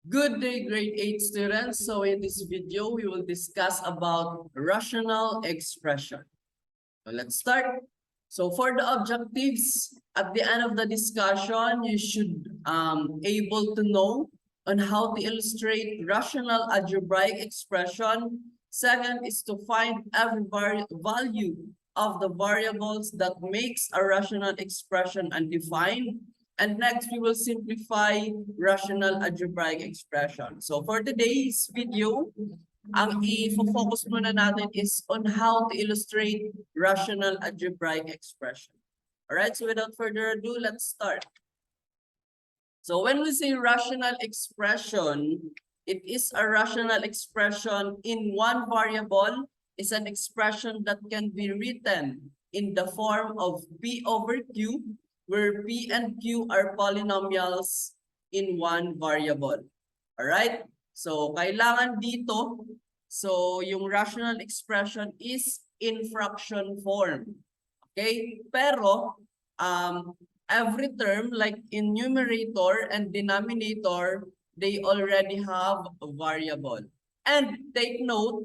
Good day, grade 8 students. So in this video, we will discuss about rational expression. So let's start. So for the objectives, at the end of the discussion, you should able to know on how to illustrate rational algebraic expression. Second is to find every value of the variables that makes a rational expression undefined. And next, we will simplify rational algebraic expression. So for today's video, ang i-focus muna natin is on how to illustrate rational algebraic expression. Alright, so without further ado, let's start. So when we say rational expression, it is a rational expression in one variable, is an expression that can be written in the form of P over Q, where P and Q are polynomials in one variable. Alright? So, kailangan dito, so yung rational expression is in fraction form. Okay? Pero, every term, like in numerator and denominator, they already have a variable. And take note,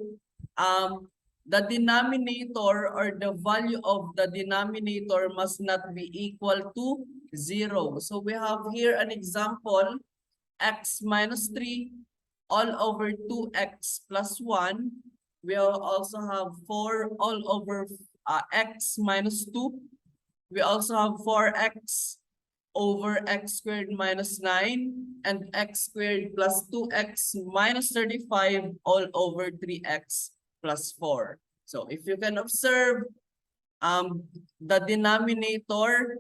the denominator or the value of the denominator must not be equal to 0. So we have here an example, x minus 3 all over 2x plus 1. We also have 4 all over x minus 2. We also have 4x over x squared minus 9 and x squared plus 2x minus 35 all over 3x plus 4. So if you can observe, the denominator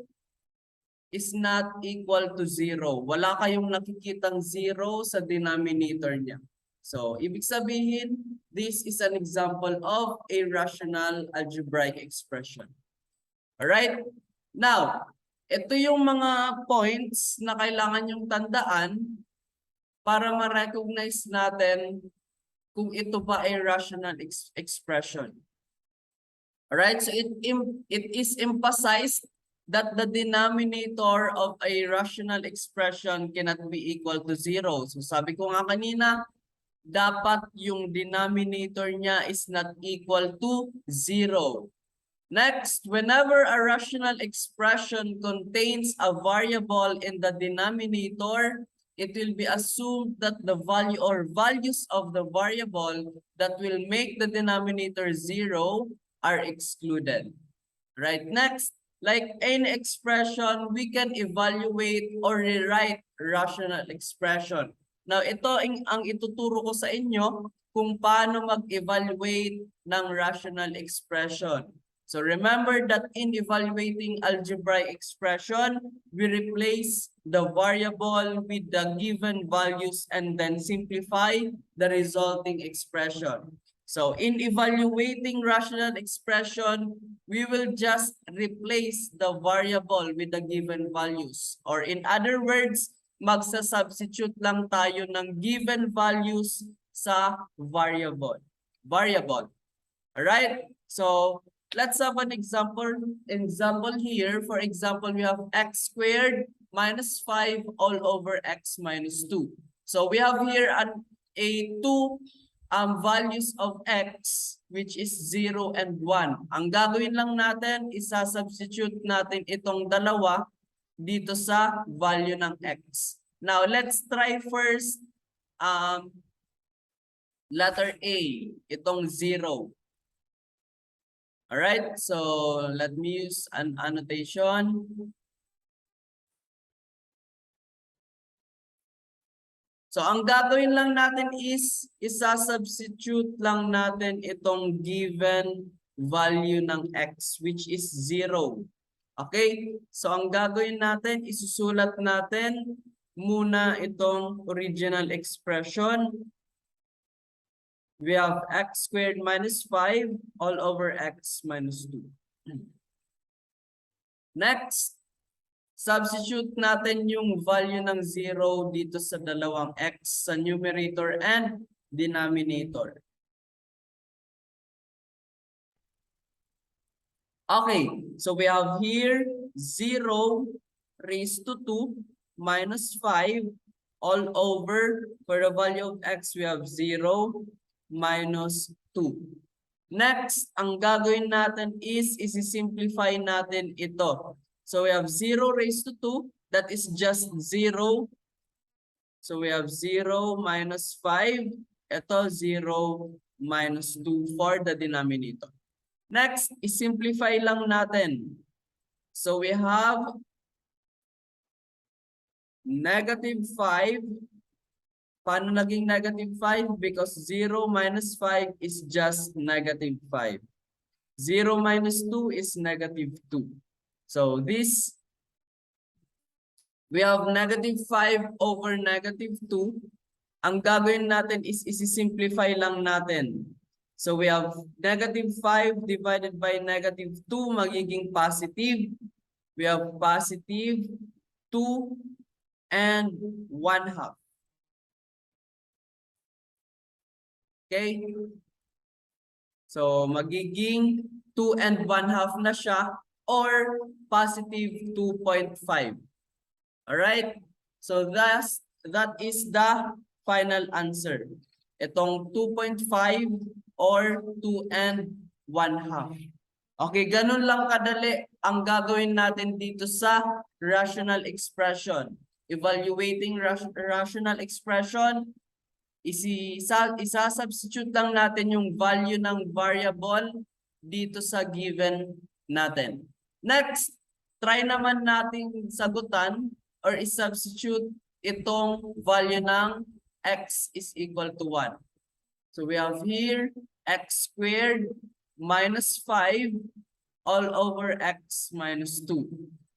is not equal to 0. Wala kayong nakikitang 0 sa denominator niya. So ibig sabihin, this is an example of a rational algebraic expression. Alright? Now, ito yung mga points na kailangan yung tandaan para ma-recognize natin kung ito ba ay rational expression. Alright, so it is emphasized that the denominator of a rational expression cannot be equal to 0. So sabi ko nga kanina, dapat yung denominator niya is not equal to 0. Next, whenever a rational expression contains a variable in the denominator, it will be assumed that the value or values of the variable that will make the denominator 0 are excluded. Right? Next, like any expression, we can evaluate or rewrite rational expression. Now, ito ang ituturo ko sa inyo kung paano mag-evaluate ng rational expression. So remember that in evaluating algebraic expression, we replace the variable with the given values and then simplify the resulting expression. So in evaluating rational expression, we will just replace the variable with the given values. Or in other words, magsa-substitute lang tayo ng given values sa variable. Alright? So let's have an example here. For example, we have x squared minus 5 all over x minus 2. So we have here two values of x, which is 0 and 1. Ang gagawin lang natin, isa-substitute natin itong dalawa dito sa value ng x. Now, let's try first letter A, itong 0. Alright, so let me use an annotation. So ang gagawin lang natin is isa-substitute lang natin itong given value ng x, which is 0. Okay, so ang gagawin natin, isusulat natin muna itong original expression. We have x squared minus 5 all over x minus 2. Next, substitute natin yung value ng 0 dito sa dalawang x sa numerator and denominator. Okay, so we have here 0 raised to 2 minus 5 all over, for the value of x, we have 0 minus 2. Next, ang gagawin natin is isi-simplify natin ito. So we have 0 raised to 2, that is just 0. So we have 0 minus 5, ito 0 minus 2 for the denominator. Next, isimplify lang natin. So we have negative 5. Paano naging negative 5? Because 0 minus 5 is just negative 5. 0 minus 2 is negative 2. So this, we have negative 5 over negative 2. Ang gagawin natin is isi-simplify lang natin. So we have negative 5 divided by negative 2 magiging positive. We have positive 2 and 1/2. Okay? So magiging 2 and 1/2 na siya or positive 2.5. Alright? So that is the final answer. Itong 2.5 or 2 and 1/2. Okay, ganun lang kadali ang gagawin natin dito sa rational expression. Evaluating rational expression, isa-substitute lang natin yung value ng variable dito sa given natin. Next, try naman natin sagutan or isubstitute itong value ng x is equal to 1. So we have here x squared minus 5 all over x minus 2.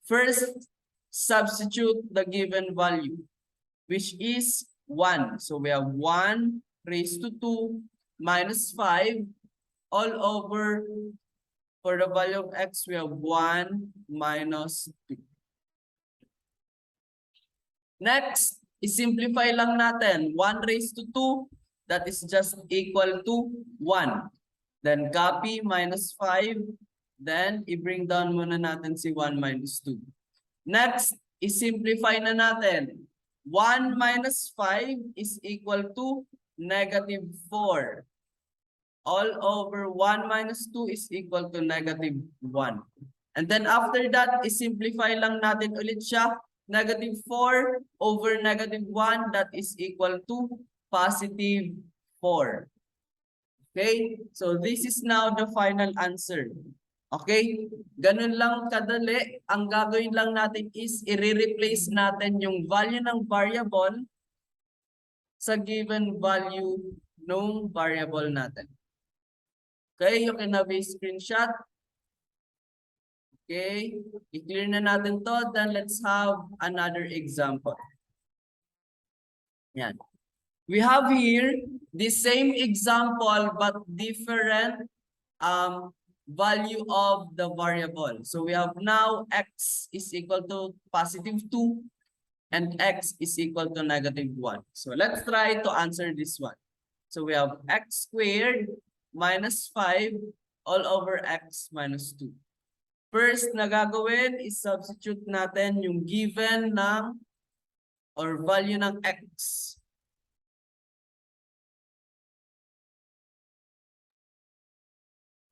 First, substitute the given value, which is 1. So we have 1 raised to 2 minus 5 all over, for the value of x, we have 1 minus 2. Next, isimplify lang natin. 1 raised to 2, that is just equal to 1. Then copy minus 5. Then i-bring down muna natin si 1 minus 2. Next, isimplify na natin. 1 minus 5 is equal to negative 4. All over 1 minus 2 is equal to negative 1. And then after that, isimplify lang natin ulit siya. Negative 4 over negative 1, that is equal to positive 4. Okay? So this is now the final answer. Okay? Ganun lang kadali. Ang gagawin lang natin is i-replace natin yung value ng variable sa given value ng variable natin. Okay? You can have a screenshot. Okay? I-clear na natin to. Then let's have another example. Yan. We have here the same example but different value of the variable. So we have now x is equal to positive 2 and x is equal to negative 1. So let's try to answer this one. So we have x squared minus 5 all over x minus 2. First na gagawin is substitute natin yung given ng or value ng x.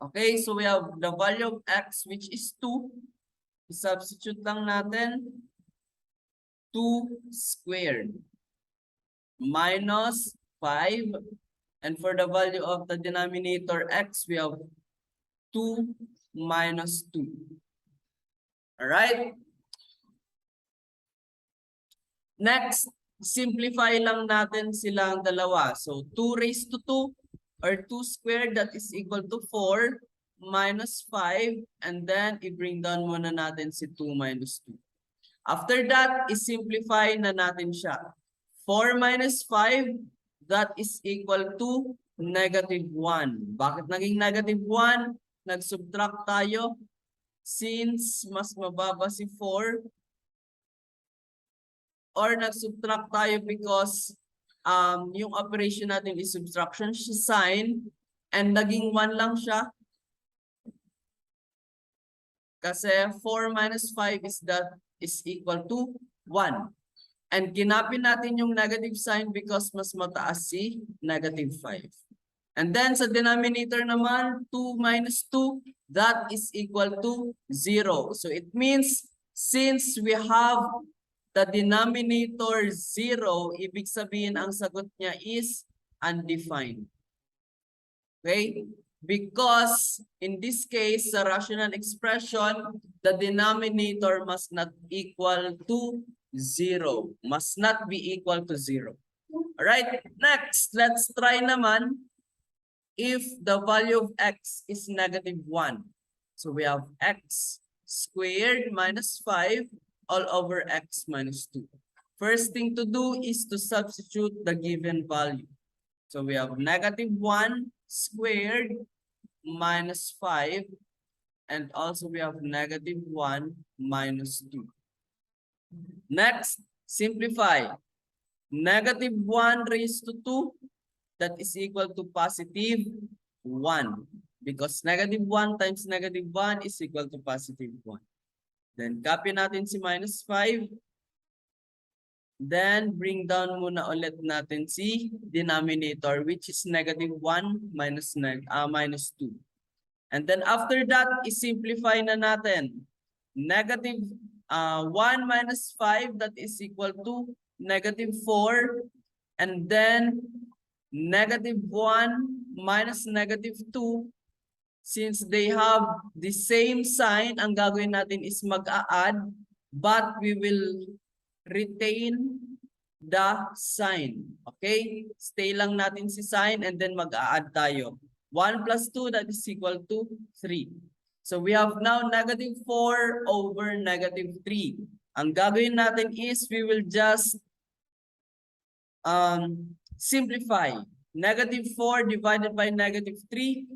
Okay, so we have the value of x which is 2. I-substitute lang natin 2 squared minus 5. And for the value of the denominator x, we have 2 minus 2. Alright? Next, simplify lang natin silang dalawa. So 2 raised to 2 or 2 squared, that is equal to 4 minus 5. And then i-bring down muna natin si 2 minus 2. After that, i-simplify na natin siya. 4 minus 5, that is equal to negative 1. Bakit naging negative 1? Nag-subtract tayo. Since mas mababa si 4. Or nag-subtract tayo because yung operation natin is subtraction sign. And naging 1 lang siya. Kasi 4 minus 5 is equal to 1. And kinapin natin yung negative sign because mas mataas si negative 5. And then sa denominator naman, 2 minus 2, that is equal to 0. So it means since we have the denominator 0, ibig sabihin ang sagot niya is undefined. Okay? Because in this case, sa rational expression, the denominator must not equal to 0. Must not be equal to 0. Alright, next, let's try naman if the value of x is negative 1. So we have x squared minus 5 all over x minus 2. First thing to do is to substitute the given value. So we have negative 1 squared minus 5, and also we have negative 1 minus 2. Next, simplify. Negative 1 raised to 2, that is equal to positive 1. Because negative 1 times negative 1 is equal to positive 1. Then copy natin si minus 5. Then bring down muna ulit natin si denominator, which is negative 1 minus 2. And then after that, isimplify na natin. Negative 1 minus 5, that is equal to negative 4. And then negative 1 minus negative 2. Since they have the same sign, ang gagawin natin is mag-a-add, but we will retain the sign. Okay? Stay lang natin si sign and then mag-a-add tayo. 1 plus 2, that is equal to 3. So we have now negative 4 over negative 3. Ang gagawin natin is we will just simplify. Negative 4 divided by negative 3.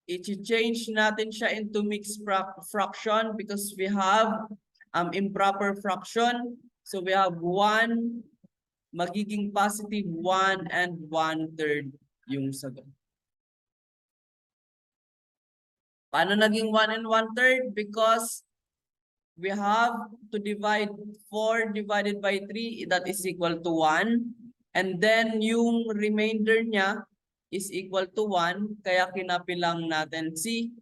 I-change natin siya into mixed fraction because we have improper fraction. So we have 1 magiging positive 1 and 1/3 yung sagot. Paano naging 1 and 1/3? Because we have to divide 4 divided by 3, that is equal to 1. And then yung remainder niya is equal to 1, kaya kinapilang natin si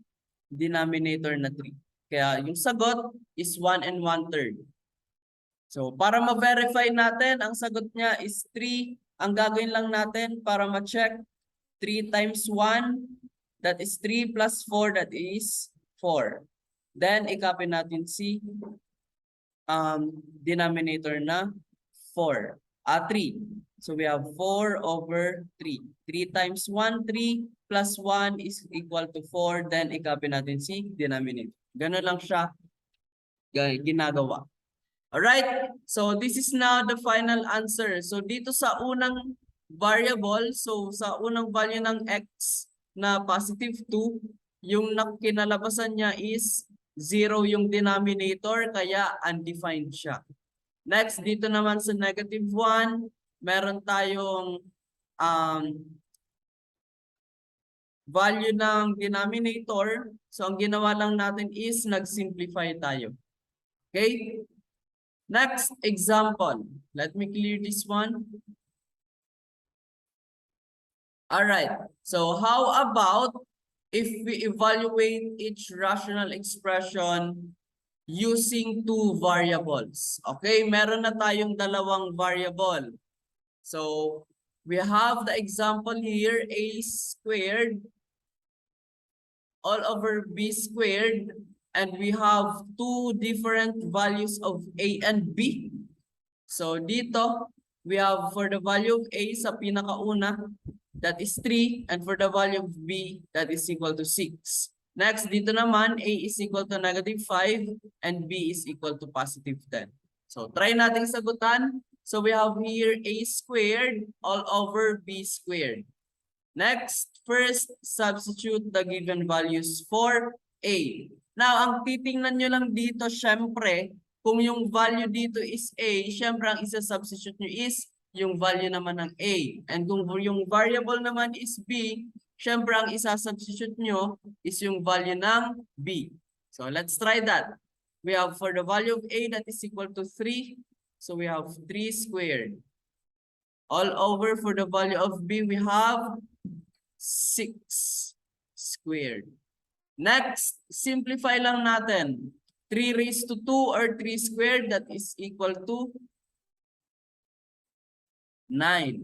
denominator na 3. Kaya yung sagot is 1 and 1/3. So para ma-verify natin, ang sagot niya is 3. Ang gagawin lang natin para ma-check, 3 times 1, that is 3 plus 4, that is 4. Then i-copy natin si denominator na 3. So we have 4 over 3. 3 times 1, 3 plus 1 is equal to 4. Then i-copy natin si denominator. Ganun lang siya ginagawa. Alright, so this is now the final answer. So dito sa unang variable, so sa unang value ng x na positive 2, yung kinalabasan niya is 0 yung denominator, kaya undefined siya. Next, dito naman sa negative 1, meron tayong value ng denominator. So ang ginawa lang natin is nag-simplify tayo. Okay? Next example. Let me clear this one. Alright. So how about if we evaluate each rational expression using two variables? Okay, meron na tayong dalawang variable. So we have the example here, a squared all over b squared. And we have two different values of a and b. So dito, we have for the value of a sa pinakauna, that is 3. And for the value of b, that is equal to 6. Next, dito naman, a is equal to negative 5 and b is equal to positive 10. So try nating sagutan. So we have here a squared all over b squared. Next, first, substitute the given values for a. Now, ang titingnan nyo lang dito, syempre, kung yung value dito is a, syempre ang isa-substitute nyo is yung value naman ng a. And kung yung variable naman is b, syempre ang isa-substitute nyo is yung value ng b. So, let's try that. We have for the value of a, that is equal to 3. So we have 3 squared. All over for the value of b, we have 6 squared. Next, simplify lang natin. 3 raised to 2 or 3 squared, that is equal to 9.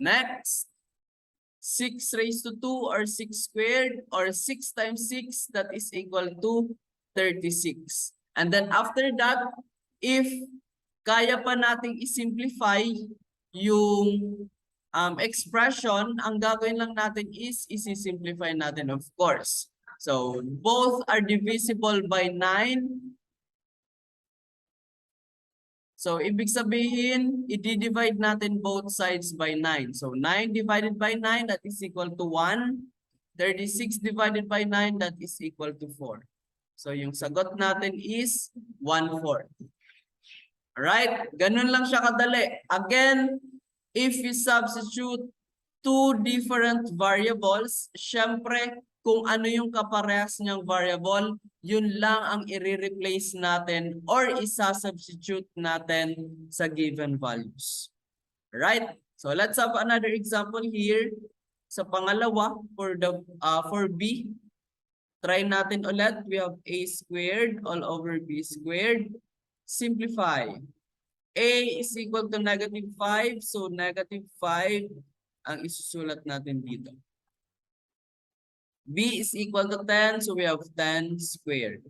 Next, 6 raised to 2 or 6 squared or 6 times 6, that is equal to 36. And then after that, if kaya pa nating isimplify yung expression, ang gagawin lang natin is isi-simplify natin, of course. So, both are divisible by 9. So, ibig sabihin, i-divide natin both sides by 9. So, 9 divided by 9, that is equal to 1. 36 divided by 9, that is equal to 4. So, yung sagot natin is 1/4. Alright? Ganun lang siya kadali. Again, if you substitute two different variables, syempre, kung ano yung kaparehas niyang variable, yun lang ang i-replace natin or isa-substitute natin sa given values. Right? So let's have another example here. Sa pangalawa, for B, try natin ulit. We have a squared all over b squared. Simplify. A is equal to -5. So -5 ang isusulat natin dito. B is equal to 10. So we have 10 squared.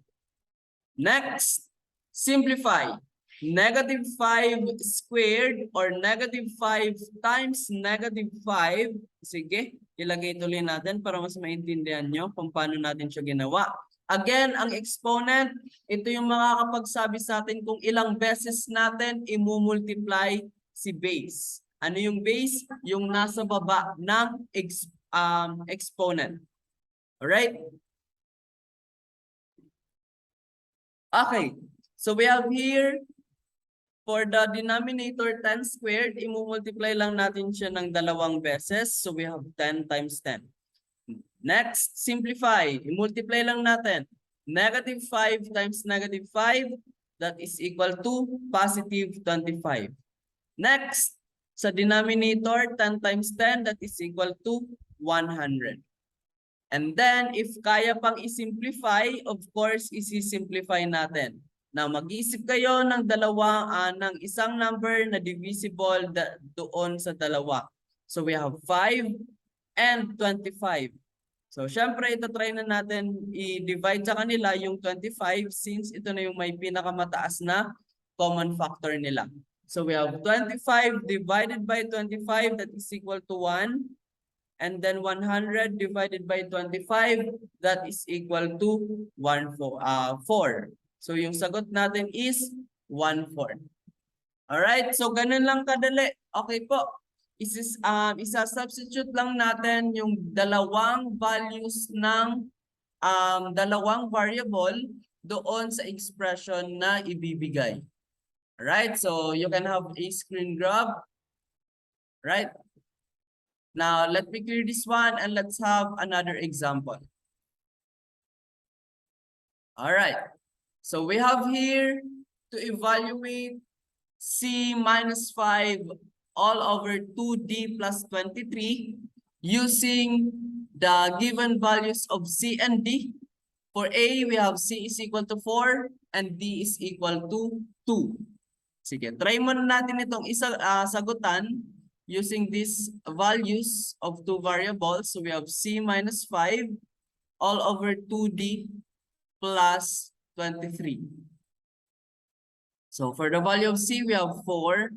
Next, simplify. -5 squared or -5 times -5. Sige, ilagay tuloy natin para mas maintindihan nyo kung paano natin siya ginawa. Again, ang exponent, ito yung makakapagsabi sa atin kung ilang beses natin i-multiply si base. Ano yung base? Yung nasa baba ng exponent. Alright? Okay. So we have here, for the denominator 10 squared, i-multiply lang natin siya ng 2 beses. So we have 10 times 10. Next, simplify. I-multiply lang natin. -5 times -5, that is equal to +25. Next, sa denominator, 10 times 10, that is equal to 100. And then, if kaya pang i-simplify, of course, isi-simplify natin. Now, mag-iisip kayo ng ng isang number na divisible doon sa dalawa. So, we have 5 and 25. So, syempre, ito try na natin i-divide sa kanila yung 25 since ito na yung may pinakamataas na common factor nila. So, we have 25 divided by 25, that is equal to 1. And then 100 divided by 25, that is equal to 4. So, yung sagot natin is 1/4. Alright, so ganun lang kadali. Okay po. Isa-substitute lang natin yung dalawang values ng dalawang variable doon sa expression na ibibigay. Alright, so you can have a screen grab. Right? Now, let me clear this one and let's have another example. Alright, so we have here to evaluate C minus 5 all over 2D plus 23 using the given values of C and D. For A, we have C is equal to 4 and D is equal to 2. Sige, try muna natin itong sagutan using these values of two variables. So we have C minus 5 all over 2D plus 23. So for the value of C, we have 4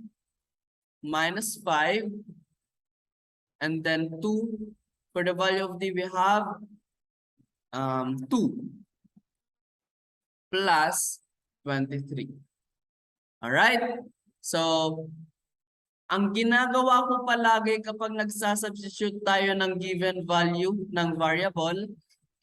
minus 5 and then 2. For the value of D, we have 2 plus 23. Alright? So, ang ginagawa ko palagi kapag nagsasubstitute tayo ng given value ng variable,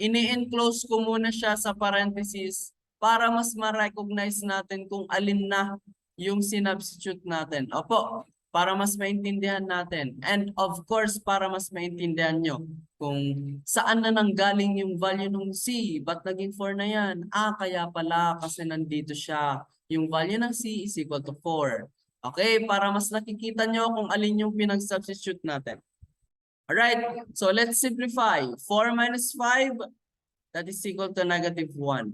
ini-enclose ko muna siya sa parenthesis para mas ma-recognize natin kung alin na yung sinubstitute natin. Opo, para mas maintindihan natin. And of course, para mas maintindihan nyo kung saan na nanggaling yung value ng C. Ba't naging 4 na yan? Ah, kaya pala kasi nandito siya. yung value ng C is equal to 4. Okay, para mas nakikita nyo kung alin yung pinag-substitute natin. Alright, so let's simplify. 4 minus 5, that is equal to negative 1.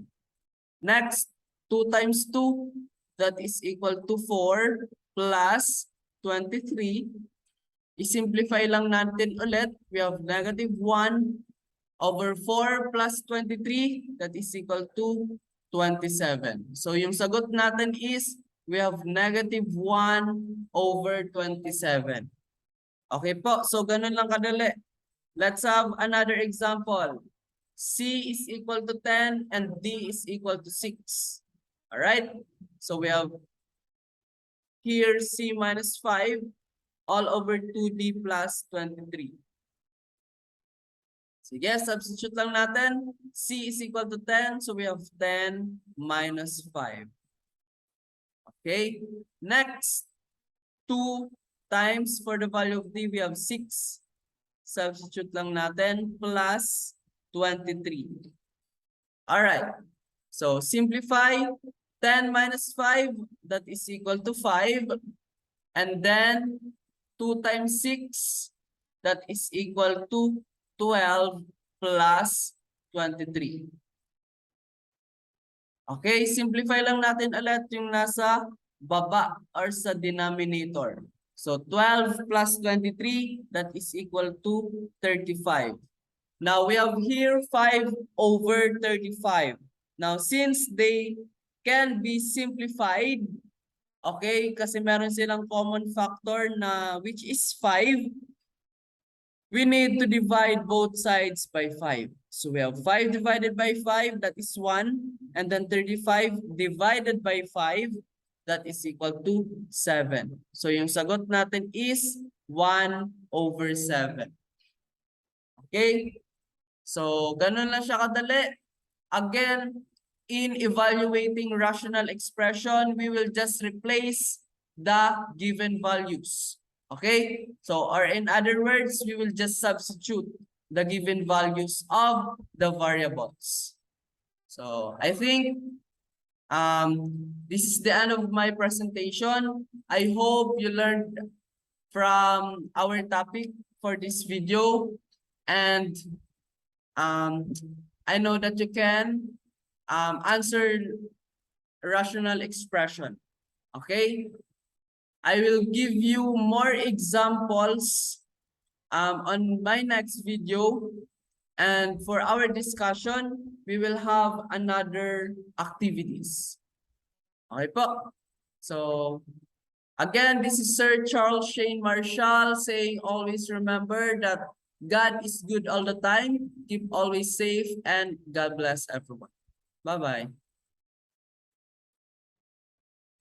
Next, 2 times 2, that is equal to 4 plus 23. I-simplify lang natin ulit. We have negative 1 over 4 plus 23, that is equal to 27. So yung sagot natin is, we have negative 1 over 27. Okay po, so ganun lang kadali. Let's have another example. C is equal to 10 and D is equal to 6. Alright, so we have here C minus 5 all over 2D plus 23. Sige, substitute lang natin. C is equal to 10, so we have 10 minus 5. Okay, next, 2 times for the value of D, we have 6. Substitute lang natin, plus 23. Alright, so simplify. 10 minus 5, that is equal to 5. And then, 2 times 6, that is equal to 12 plus 23. Okay, simplify lang natin ulit yung nasa baba or sa denominator. So 12 plus 23, that is equal to 35. Now we have here 5 over 35. Now since they can be simplified, okay, kasi meron silang common factor na which is 5, we need to divide both sides by 5. So we have 5 divided by 5, that is 1. And then 35 divided by 5, that is equal to 7. So yung sagot natin is 1 over 7. Okay? So ganun lang siya kadali. Again, in evaluating rational expression, we will just replace the given values. Okay, so or in other words, we will just substitute the given values of the variables. So I think this is the end of my presentation. I hope you learned from our topic for this video, and I know that you can answer rational expression. Okay, I will give you more examples on my next video. And for our discussion, we will have another activities. Okay po. So, again, this is Sir Charles Shaine Marcial saying always remember that God is good all the time. Keep always safe and God bless everyone. Bye-bye.